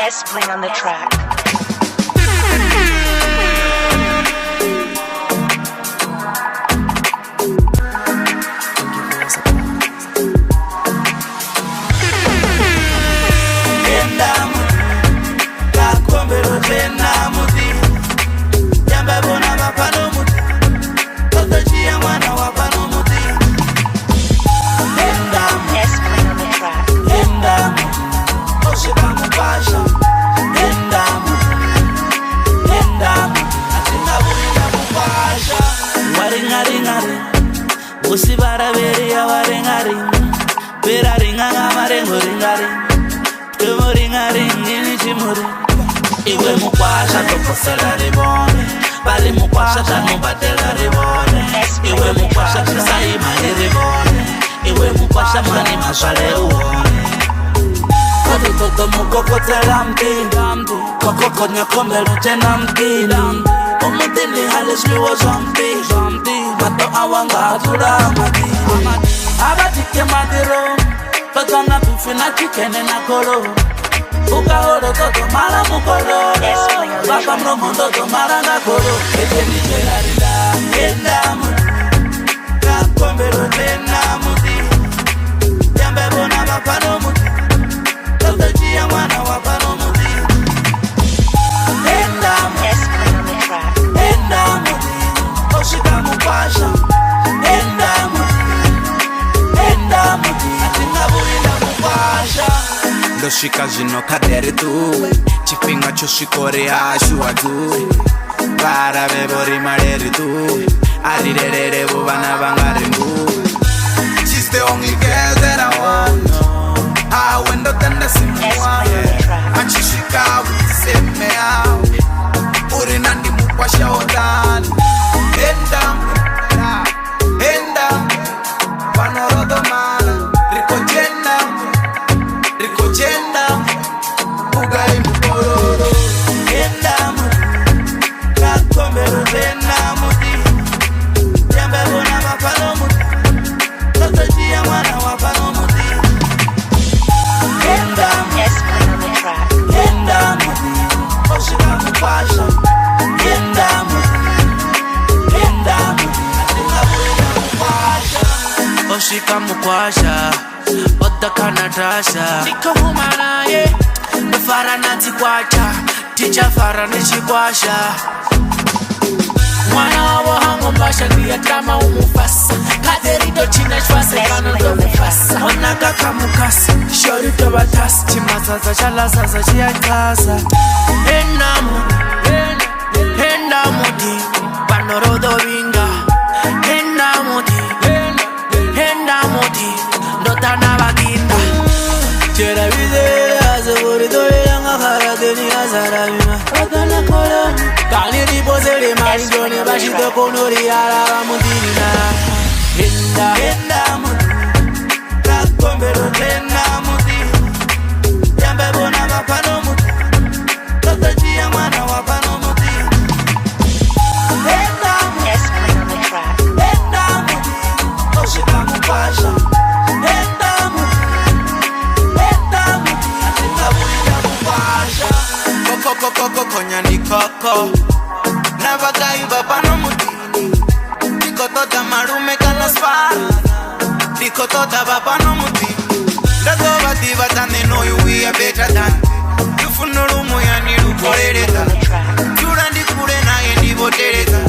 Playing on the track. Usibara beri ya warengari, bera ringa marengo ringari, tumo ringari ngini chimuri. Iwe mukwasha tokosela ribone, bali mukwasha tanu batela ribone. Iwe mukwasha tisai mani ribone, iwe mukwasha mani maswale uone. Kodu toto mukoko tela mti, kokoko nyakome luchena mti. Omutini halismi wa zombi, mato awanga atula amadi. Abatike madiro, totana pifina chikene na kolo. Uka horo toto mara mukolo, baka mromondo to mara na kolo. Ete ni jelarida, enda muti, kakombero tena muti. Jambe bona bapano muti, toto jia mwana wapano muti. Enda muti, enda muti, oshika mukwasha. Enda muti, atinga burinda mukwasha. Ndoshika zino kadere tu, chipinga choshikore ashua tu. Para bebori mareri tu, arirere bubana bangari ngu. She's the only girl that I want. I went up and the same one. And she shika with the same me. Urinandi mukwasha odani. Enda, panorodo mana. Riko jenda, ugai mukororo. Enda muti, kakombero tena muti. Jambe bona mapano muti, toto jia mwana wapano muti. Enda muti, oshika mukwasha. Enda muti, atinga burinda mukwasha. Oshika mukwasha, otaka natasha. Niko humana ye, nufara nati kwacha. Ticha fara nishikwasha. Mwana wawo hango mbasha ndiya drama umufasa. Kaderito china shwase kano do mufasa. Onaka kamukasa, shori to batasa. Chimazaza shalazaza chiataza. Enda muti, panorodo vinga. Enda muti, ndotana baginda. Chera vide, azaburido yanga karateni azarabima. Otana koloni, kani ripozele marizone bashito konori araba mutirina. Enda muti, kakombero tena muti. Jambe bona bapano muti, toto jia mwana wapano muti. Enda muti, oshika mukwasha. Enda muti, atinga burinda mukwasha. Koko konya ni koko. Navagai bapano mutini. Diko tota marume kanasfara. Diko tota bapano mutini. Dato bati batane know you we are better than. Yufunuru moya ni rukorereta. Jurandi kure na yendi botereta.